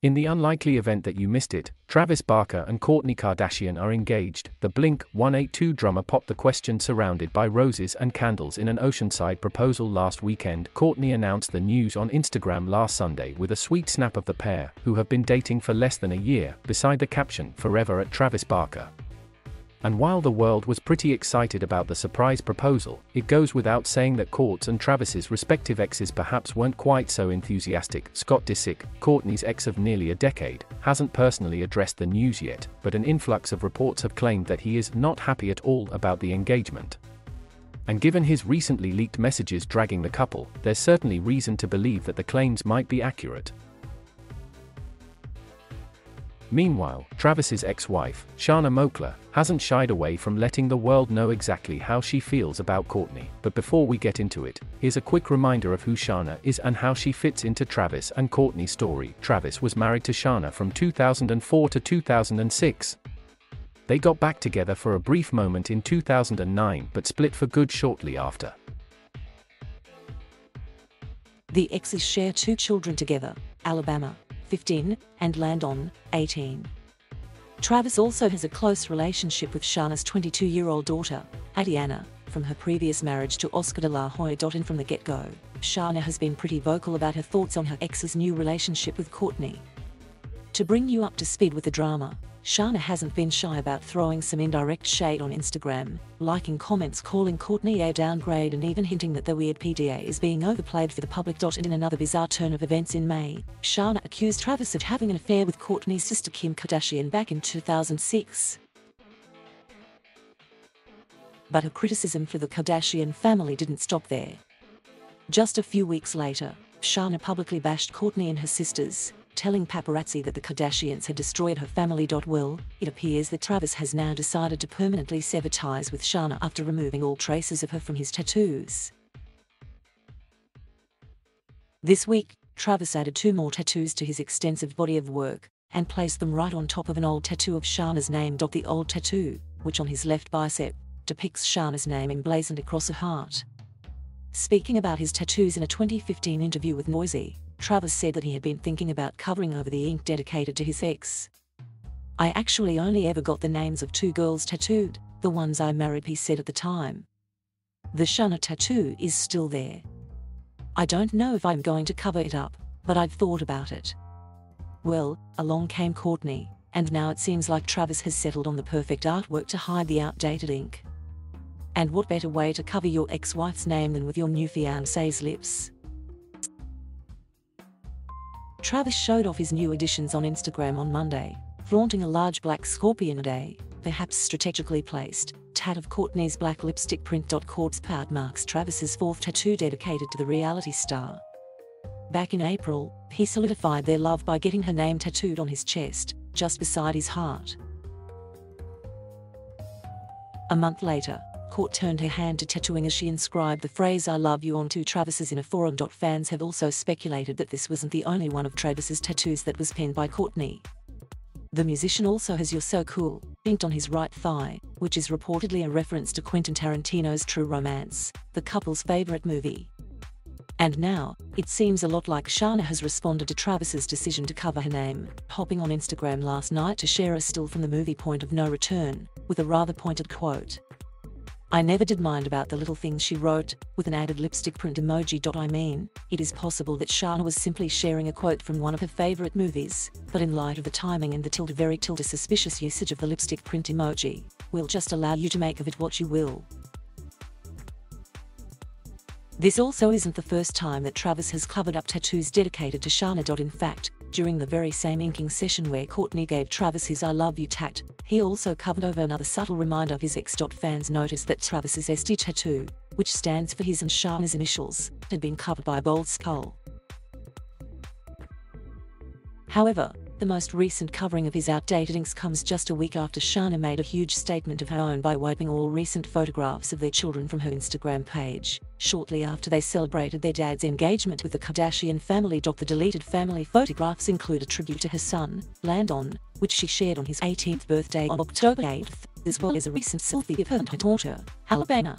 In the unlikely event that you missed it, Travis Barker and Kourtney Kardashian are engaged. The Blink-182 drummer popped the question surrounded by roses and candles in an Oceanside proposal last weekend. Kourtney announced the news on Instagram last Sunday with a sweet snap of the pair, who have been dating for less than a year, beside the caption, "Forever at Travis Barker." And while the world was pretty excited about the surprise proposal, it goes without saying that Kourt's and Travis's respective exes perhaps weren't quite so enthusiastic. Scott Disick, Kourtney's ex of nearly a decade, hasn't personally addressed the news yet, but an influx of reports have claimed that he is not happy at all about the engagement. And given his recently leaked messages dragging the couple, there's certainly reason to believe that the claims might be accurate. Meanwhile, Travis's ex-wife, Shanna Moakler, hasn't shied away from letting the world know exactly how she feels about Kourtney. But before we get into it, here's a quick reminder of who Shanna is and how she fits into Travis and Kourtney's story. Travis was married to Shanna from 2004 to 2006. They got back together for a brief moment in 2009 but split for good shortly after. The exes share 2 children together, Alabama, 15, and Landon, 18. Travis also has a close relationship with Shanna's 22-year-old daughter, Adiana, from her previous marriage to Oscar de la Hoya. And from the get-go, Shanna has been pretty vocal about her thoughts on her ex's new relationship with Kourtney. To bring you up to speed with the drama, Shanna hasn't been shy about throwing some indirect shade on Instagram, liking comments calling Kourtney a downgrade and even hinting that the weird PDA is being overplayed for the public. And in another bizarre turn of events in May, Shanna accused Travis of having an affair with Kourtney's sister Kim Kardashian back in 2006. But her criticism for the Kardashian family didn't stop there. Just a few weeks later, Shanna publicly bashed Kourtney and her sisters, telling paparazzi that the Kardashians had destroyed her family. Well, it appears that Travis has now decided to permanently sever ties with Shanna after removing all traces of her from his tattoos. This week, Travis added 2 more tattoos to his extensive body of work, and placed them right on top of an old tattoo of Shanna's name. The old tattoo, which on his left bicep, depicts Shanna's name emblazoned across a heart. Speaking about his tattoos in a 2015 interview with Noisy, Travis said that he had been thinking about covering over the ink dedicated to his ex. "I actually only ever got the names of 2 girls tattooed, the ones I married," he said at the time. The Shanna tattoo is still there. "I don't know if I'm going to cover it up, but I've thought about it." Well, along came Kourtney, and now it seems like Travis has settled on the perfect artwork to hide the outdated ink. And what better way to cover your ex-wife's name than with your new fiancé's lips? Travis showed off his new additions on Instagram on Monday, flaunting a large black scorpion and a, perhaps strategically placed, tat of Kourtney's black lipstick print. Kourt's part marks Travis's 4th tattoo dedicated to the reality star. Back in April, he solidified their love by getting her name tattooed on his chest, just beside his heart. A month later, Kourt turned her hand to tattooing as she inscribed the phrase "I love you" onto Travis's in a forum. Fans have also speculated that this wasn't the only one of Travis's tattoos that was penned by Kourtney. The musician also has "You're So Cool" inked on his right thigh, which is reportedly a reference to Quentin Tarantino's True Romance, the couple's favorite movie. And now, it seems a lot like Shanna has responded to Travis's decision to cover her name, hopping on Instagram last night to share a still from the movie Point of No Return, with a rather pointed quote. "I never did mind about the little things," she wrote, with an added lipstick print emoji. "I mean, it is possible that Shanna was simply sharing a quote from one of her favorite movies, but in light of the timing and the very suspicious usage of the lipstick print emoji, we'll just allow you to make of it what you will." This also isn't the first time that Travis has covered up tattoos dedicated to Shanna. In fact, during the very same inking session where Kourtney gave Travis his "I love you" tat, he also covered over another subtle reminder of his ex. Fans noticed that Travis's ST tattoo, which stands for his and Shanna's initials, had been covered by a bold skull. However, the most recent covering of his outdated inks comes just a week after Shanna made a huge statement of her own by wiping all recent photographs of their children from her Instagram page, shortly after they celebrated their dad's engagement with the Kardashian family. The deleted family photographs include a tribute to her son, Landon, which she shared on his 18th birthday on October 8th, as well as a recent selfie of her and her daughter, Alabama.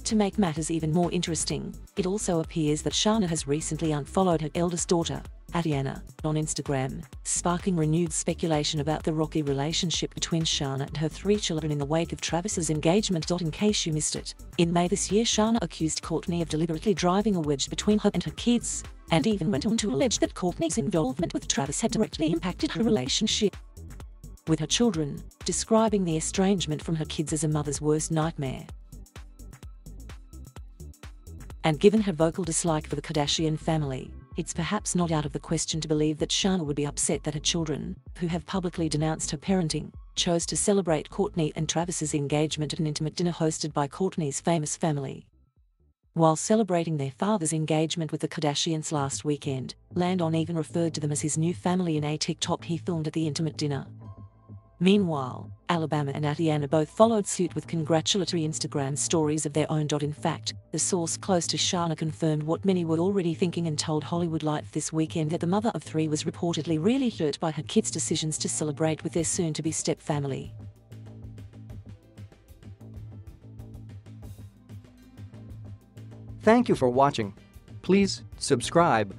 To make matters even more interesting, it also appears that Shana has recently unfollowed her eldest daughter, Adriana, on Instagram, sparking renewed speculation about the rocky relationship between Shana and her 3 children in the wake of Travis's engagement. In case you missed it, in May this year Shana accused Courtney of deliberately driving a wedge between her and her kids, and even went on to allege that Courtney's involvement with Travis had directly impacted her relationship with her children, describing the estrangement from her kids as a mother's worst nightmare. And given her vocal dislike for the Kardashian family, it's perhaps not out of the question to believe that Shana would be upset that her children, who have publicly denounced her parenting, chose to celebrate Courtney and Travis's engagement at an intimate dinner hosted by Courtney's famous family. While celebrating their father's engagement with the Kardashians last weekend, Landon even referred to them as his new family in a TikTok he filmed at the intimate dinner. Meanwhile, Alabama and Adriana both followed suit with congratulatory Instagram stories of their own. In fact, the source close to Shana confirmed what many were already thinking and told Hollywood Life this weekend that the mother of 3 was reportedly really hurt by her kids' decisions to celebrate with their soon-to-be stepfamily. Thank you for watching. Please subscribe